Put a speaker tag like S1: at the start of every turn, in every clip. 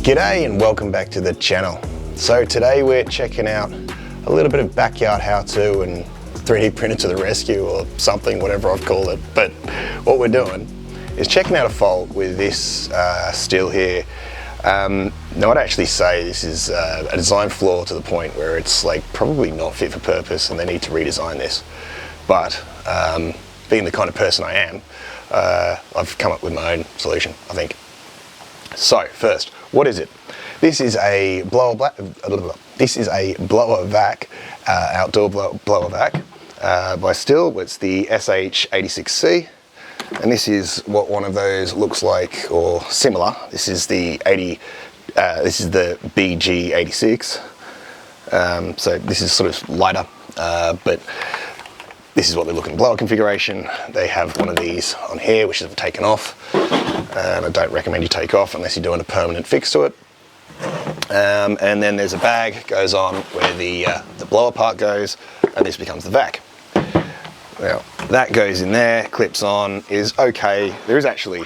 S1: G'day and welcome back to the channel. So today we're checking out a little bit of backyard how-to and 3D printer to the rescue or something, whatever I've called it. But what we're doing is checking out a fault with this Sthyl here. Now I'd actually say this is a design flaw to the point where it's like probably not fit for purpose and they need to redesign this. But being the kind of person I am, I've come up with my own solution, I think. So first, what is it? This is a blower vac, outdoor blower vac by Sthyl. It's the SH86C, and this is what one of those looks like, or similar. This is the BG86. So this is sort of lighter, but this is what they look in blower configuration. They have one of these on here, which is taken off. And I don't recommend you take off unless you're doing a permanent fix to it. And then there's a bag goes on where the blower part goes, and this becomes the vac. Now that goes in there, clips on, is okay. There is actually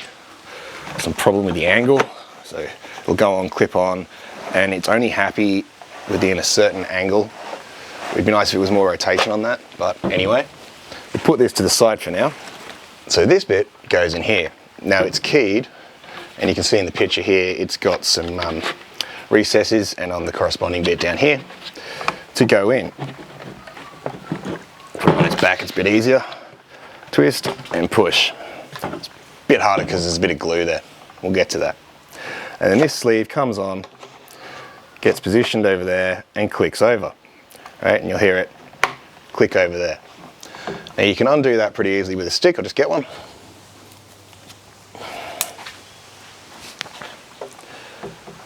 S1: some problem with the angle, so it'll go on, clip on, and it's only happy within a certain angle. It'd be nice if it was more rotation on that, but anyway, we put this to the side for now. So this bit goes in here. Now it's keyed, and you can see in the picture here it's got some recesses, and on the corresponding bit down here to go in. Put it on its back, it's a bit easier. Twist and push. It's a bit harder because there's a bit of glue there. We'll get to that. And then this sleeve comes on, gets positioned over there and clicks over. Right, and you'll hear it click over there. Now you can undo that pretty easily with a stick, or just get one.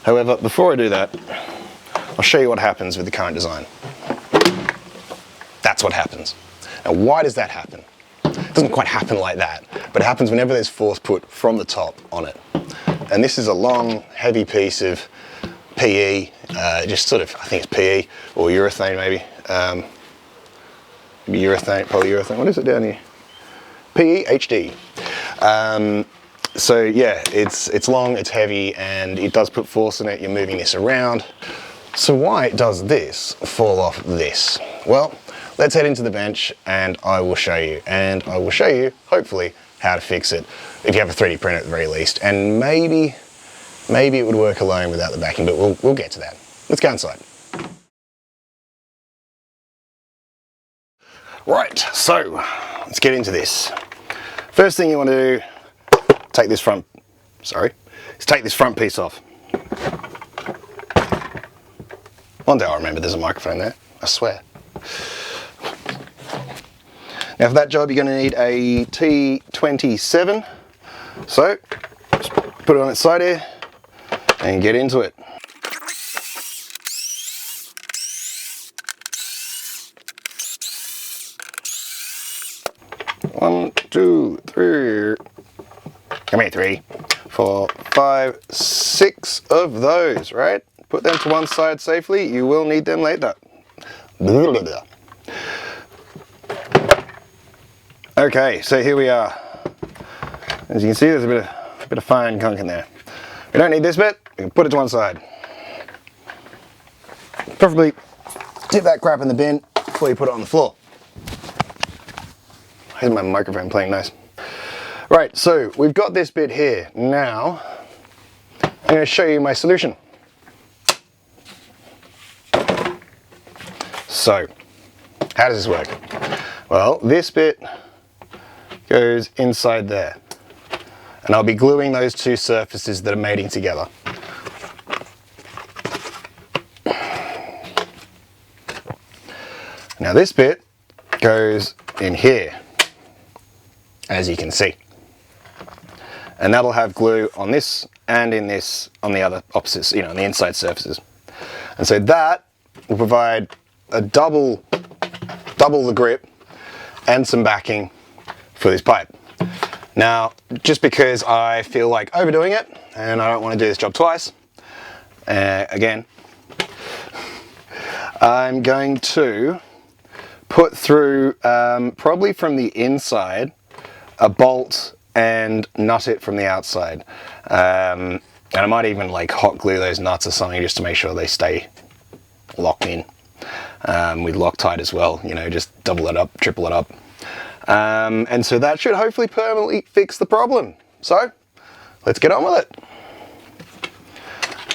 S1: However, before I do that, I'll show you what happens with the current design. That's what happens. Now why does that happen? It doesn't quite happen like that, but it happens whenever there's force put from the top on it. And this is a long, heavy piece of PE, just sort of, I think it's PE, or urethane maybe. Maybe urethane, polyurethane, what is it down here? PE, HD. So yeah, it's long, it's heavy, and it does put force in it. You're moving this around. So why does this fall off this? Well, let's head into the bench and I will show you. And I will show you, hopefully, how to fix it if you have a 3D printer at the very least. And maybe it would work alone without the backing, but we'll get to that. Let's go inside. Right, so let's get into this. First thing you want to do, take this front piece off. One day I'll remember there's a microphone there, I swear. Now for that job you're going to need a T27, so just put it on its side here and get into it. One, two, three. How many? 3, 4, 5, 6 of those, right? Put them to one side safely. You will need them later. Okay, so here we are. As you can see, there's a bit of fine gunk in there. We don't need this bit. We can put it to one side. Preferably dip that crap in the bin before you put it on the floor. Here's my microphone playing nice. Right, so we've got this bit here. Now, I'm going to show you my solution. So, how does this work? Well, this bit goes inside there. And I'll be gluing those two surfaces that are mating together. Now this bit goes in here, as you can see. And that'll have glue on this and in this on the other opposites, on the inside surfaces. And so that will provide a double the grip and some backing for this pipe. Now, just because I feel like overdoing it and I don't want to do this job twice, again, I'm going to put through, probably from the inside, a bolt and nut it from the outside. And I might even like hot glue those nuts or something just to make sure they stay locked in with Loctite as well, you know, just double it up, triple it up. And so that should hopefully permanently fix the problem. So let's get on with it.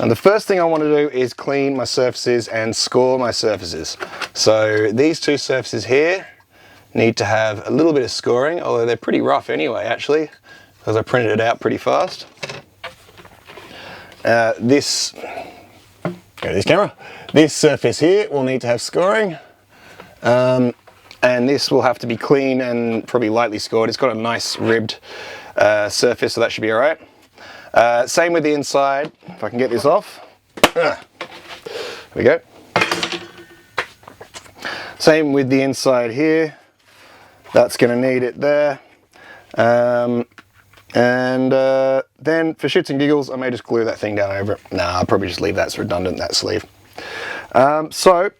S1: And the first thing I want to do is clean my surfaces and score my surfaces. So these two surfaces here need to have a little bit of scoring, although they're pretty rough anyway, actually, because I printed it out pretty fast. This camera. This surface here will need to have scoring, and this will have to be clean and probably lightly scored. It's got a nice ribbed surface, so that should be all right. Same with the inside. If I can get this off. There we go. Same with the inside here. That's going to need it there. Then for shits and giggles, I may just glue that thing down over it. Nah, I'll probably just leave that. It's redundant, that sleeve. So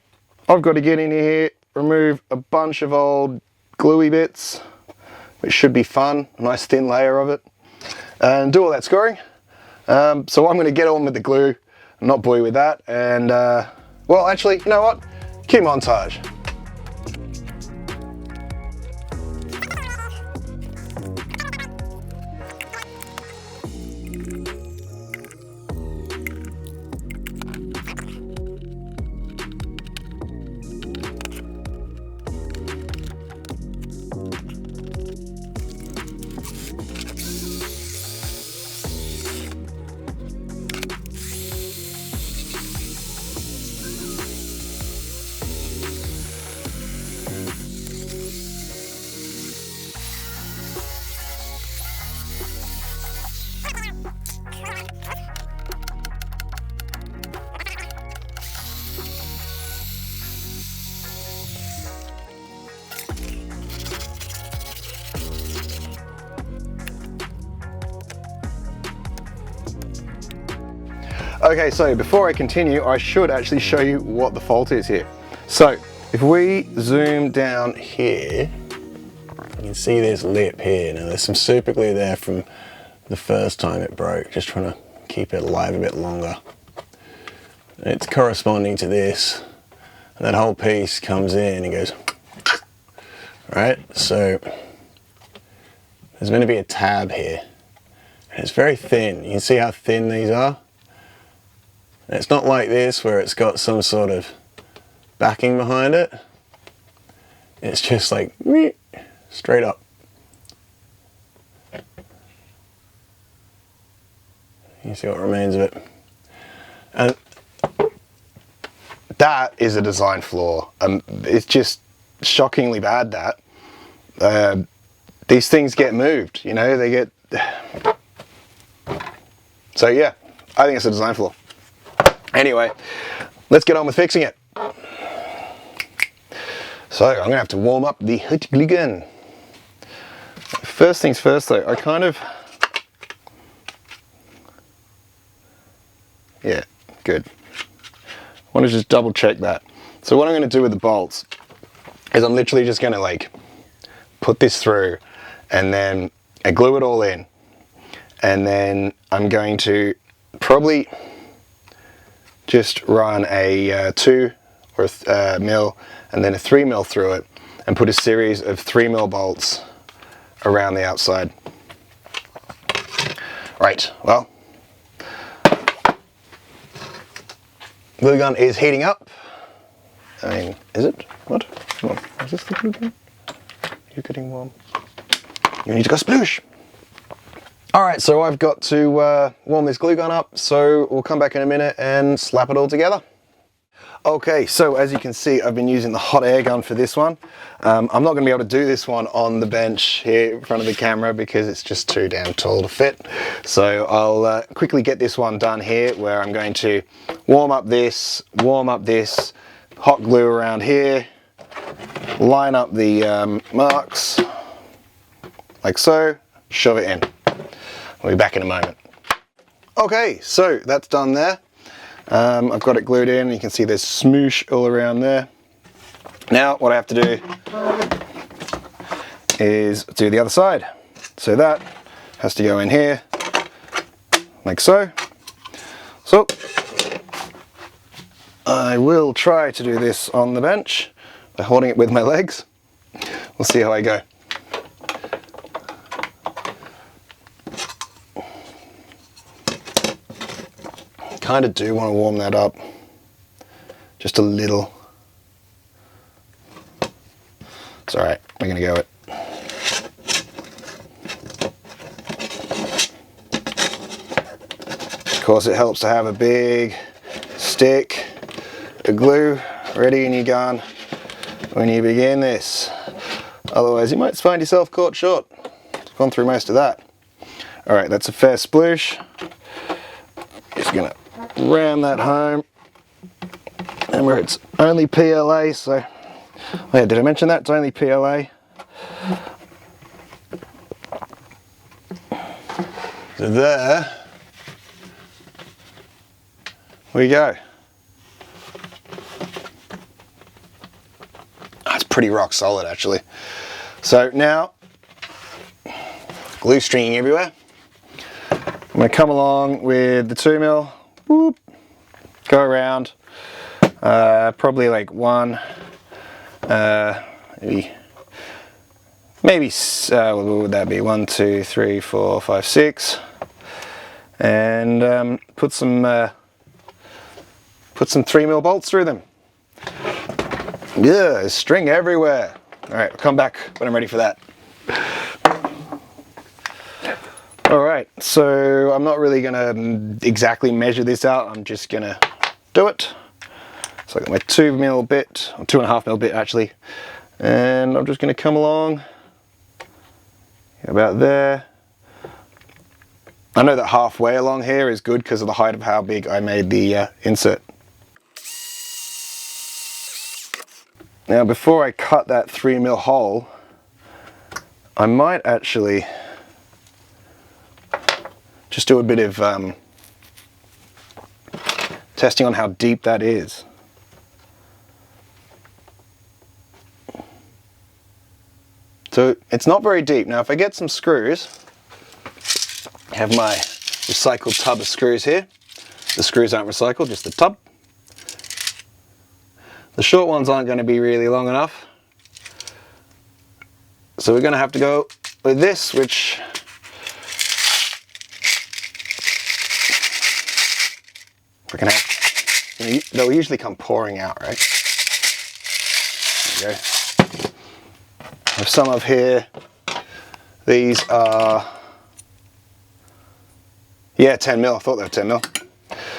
S1: I've got to get in here, remove a bunch of old gluey bits, which should be fun, a nice thin layer of it, and do all that scoring. So I'm going to get on with the glue, not boy with that, and well, actually, you know what? Cue montage. Okay, so before I continue, I should actually show you what the fault is here. So if we zoom down here, you can see this lip here. Now there's some super glue there from the first time it broke, just trying to keep it alive a bit longer. It's corresponding to this, and that whole piece comes in and goes, right? So there's going to be a tab here, and it's very thin. You can see how thin these are. And it's not like this where it's got some sort of backing behind it. It's just like straight up. You see what remains of it. And that is a design flaw. It's just shockingly bad that these things get moved, you know, they get... So yeah, I think it's a design flaw. Anyway, let's get on with fixing it. So I'm gonna have to warm up the hot glue gun. First things first though, I kind of... Yeah, good. I want to just double check that. So what I'm going to do with the bolts is I'm literally just going to like put this through and then I glue it all in, and then I'm going to probably just run a 2 or a mil and then a 3 mil through it and put a series of 3 mil bolts around the outside. Right, well, glue gun is heating up. I mean, is it? What? Come on, is this the glue gun? You're getting warm. You need to go sploosh. Alright, so I've got to warm this glue gun up, so we'll come back in a minute and slap it all together. Okay, so as you can see, I've been using the hot air gun for this one. I'm not going to be able to do this one on the bench here in front of the camera because it's just too damn tall to fit. So I'll quickly get this one done here, where I'm going to warm up this, hot glue around here, line up the marks like so, shove it in. I'll be back in a moment. Okay, so that's done there. I've got it glued in. You can see there's smoosh all around there. Now what I have to do is do the other side. So that has to go in here like so, So I will try to do this on the bench by holding it with my legs. We'll see how I go. Kind of do want to warm that up just a little. It's all right, we're gonna go it. Of course, it helps to have a big stick of glue ready in your gun when you begin this. Otherwise, you might find yourself caught short. I've gone through most of that. All right, that's a fair sploosh. Just gonna ram that home. And where it's only PLA, so, oh yeah, did I mention that? It's only PLA. So there we go. That's pretty rock solid, actually. So now, glue stringing everywhere. I'm going to come along with the 2mm, whoop, go around, probably like one, maybe what would that be? 1, 2, 3, 4, 5, 6, and put some 3mm bolts through them. Yeah, string everywhere. All right, I'll come back when I'm ready for that. All right, so I'm not really gonna exactly measure this out. I'm just gonna do it. So I got my 2mm bit, or 2.5mm bit actually, and I'm just gonna come along about there. I know that halfway along here is good because of the height of how big I made the insert. Now before I cut that 3mm hole, I might actually just do a bit of testing on how deep that is. So it's not very deep. Now if I get some screws, I have my recycled tub of screws here. The screws aren't recycled, just the tub. The short ones aren't going to be really long enough. So we're going to have to go with this, which we can have. They'll usually come pouring out, right? There you go. I have some of here. These are, yeah, 10mm. I thought they were 10mm.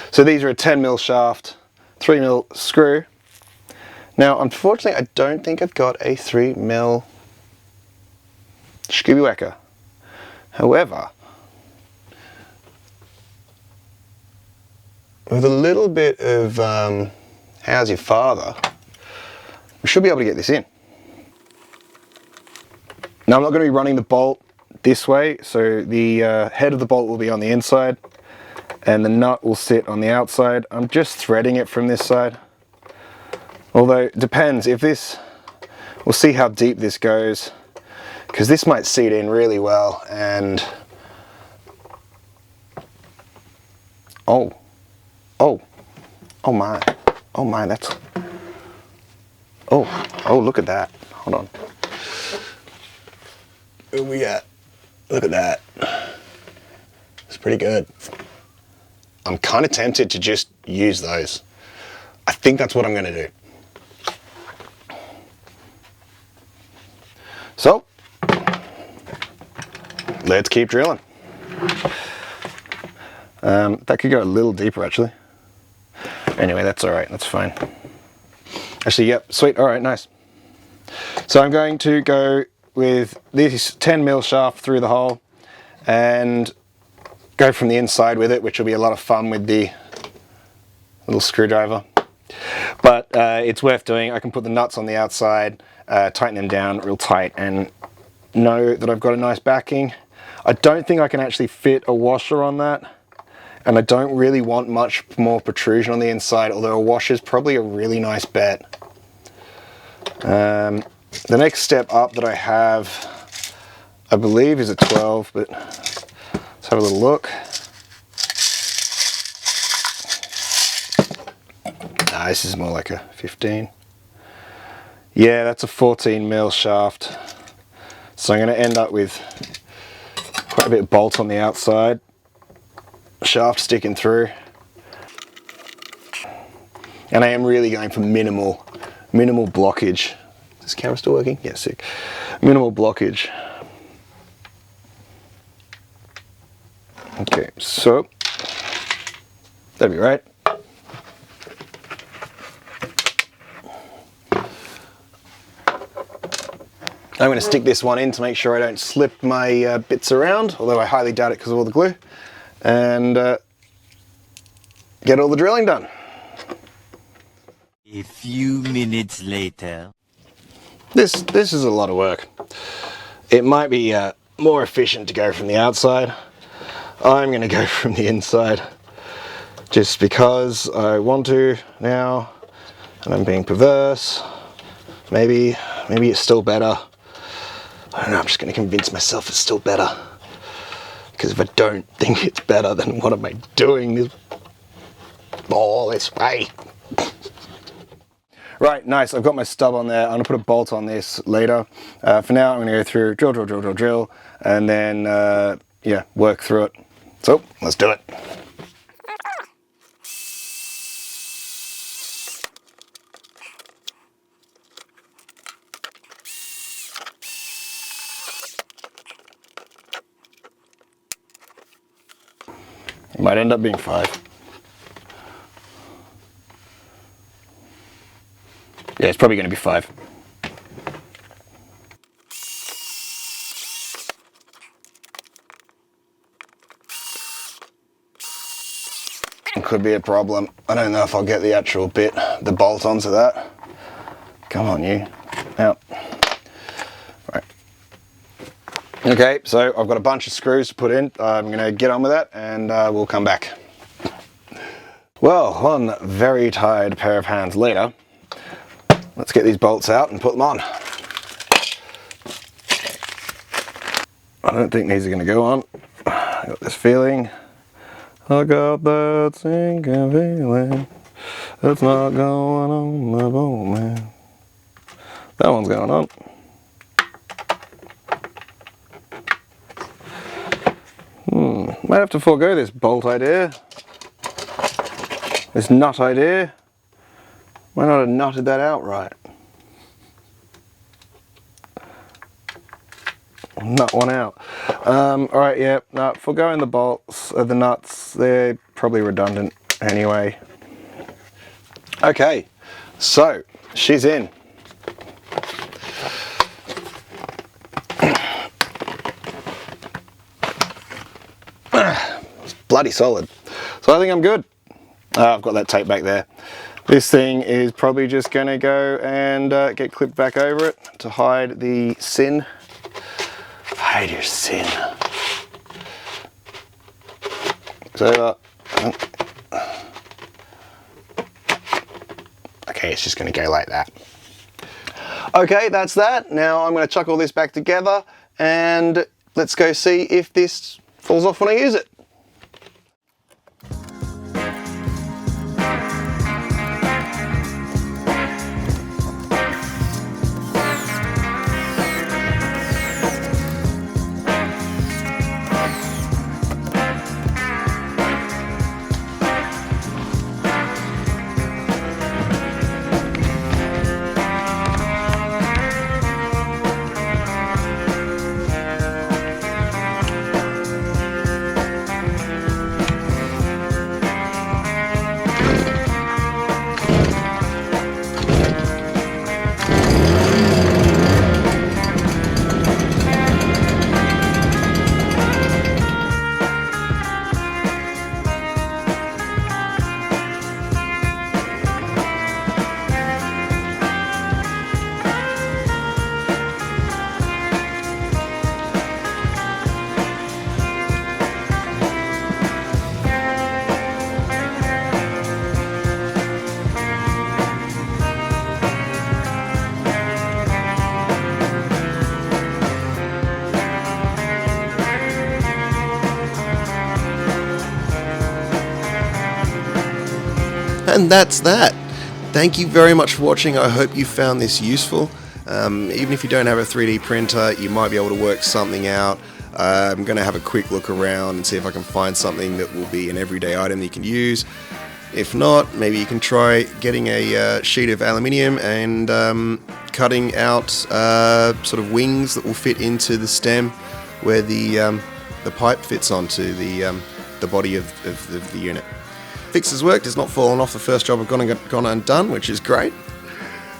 S1: So these are a 10mm shaft, 3mm screw. Now, unfortunately, I don't think I've got a 3mm Scooby Whacker. However, with a little bit of how's your father, we should be able to get this in. Now, I'm not going to be running the bolt this way, so the head of the bolt will be on the inside and the nut will sit on the outside. I'm just threading it from this side. Although it depends, if this, we'll see how deep this goes, because this might seat in really well. And oh my, that's, oh look at that, hold on, who we got? Look at that, it's pretty good. I'm kind of tempted to just use those. I think that's what I'm going to do. So, let's keep drilling. That could go a little deeper actually. Anyway, that's all right, that's fine. Actually, yep, sweet, all right, nice. So I'm going to go with this 10mm shaft through the hole and go from the inside with it, which will be a lot of fun with the little screwdriver. But it's worth doing. I can put the nuts on the outside, tighten them down real tight, and know that I've got a nice backing. I don't think I can actually fit a washer on that, and I don't really want much more protrusion on the inside, although a washer is probably a really nice bet. The next step up that I have, I believe, is a 12, but let's have a little look. Nah, this is more like a 15. Yeah, that's a 14mm shaft. So I'm going to end up with quite a bit of bolt on the outside. Shaft sticking through. And I am really going for minimal blockage. Is this camera still working? Yeah, sick. Minimal blockage. Okay, so that'd be right. I'm going to stick this one in to make sure I don't slip my bits around, although I highly doubt it because of all the glue, and get all the drilling done.
S2: A few minutes later.
S1: This is a lot of work. It might be more efficient to go from the outside. I'm going to go from the inside just because I want to now, and I'm being perverse. Maybe it's still better. I don't know, I'm just going to convince myself it's still better. Because if I don't think it's better, then what am I doing this all this way? Right, nice. I've got my stub on there. I'm going to put a bolt on this later. For now, I'm going to go through drill, and then, yeah, work through it. So, let's do it. It might end up being 5. Yeah, it's probably going to be 5. Could be a problem. I don't know if I'll get the actual bit, the bolt onto that. Come on, you. Out. Right. Okay, so I've got a bunch of screws to put in. I'm going to get on with that and we'll come back. Well, one very tired pair of hands later, let's get these bolts out and put them on. I don't think these are going to go on. I got this feeling. I got that sinking feeling. It's not going on the boat, man. That one's going on. Might have to forego this bolt idea. This nut idea. Why not have nutted that out right? Nut one out. Alright, yeah, no, foregoing the bolts, the nuts, they're probably redundant anyway. Okay, so she's in. It's bloody solid. So I think I'm good. I've got that tape back there. This thing is probably just going to go and get clipped back over it to hide the sin. Hide your sin. So, okay, it's just going to go like that. Okay, that's that. Now I'm going to chuck all this back together and let's go see if this falls off when I use it. And that's that.
S3: Thank you very much for watching. I hope you found this useful. Even if you don't have a 3D printer, you might be able to work something out. I'm going to have a quick look around and see if I can find something that will be an everyday item that you can use. If not, maybe you can try getting a sheet of aluminium and cutting out sort of wings that will fit into the stem where the pipe fits onto the body of the unit. Fixes worked. It's not fallen off the first job I've gone undone, which is great.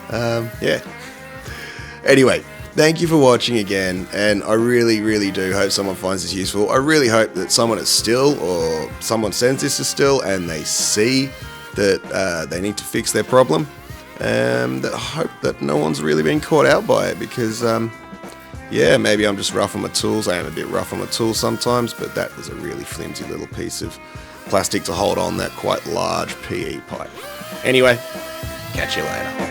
S3: Yeah. Anyway, thank you for watching again, and I really do hope someone finds this useful. I really hope that someone at Sthyl or someone sends this to Sthyl and they see that they need to fix their problem. That I hope that no one's really been caught out by it, because yeah, maybe I'm just rough on my tools. I am a bit rough on my tools sometimes, but that was a really flimsy little piece of plastic to hold on that quite large PE pipe. Anyway, catch you later.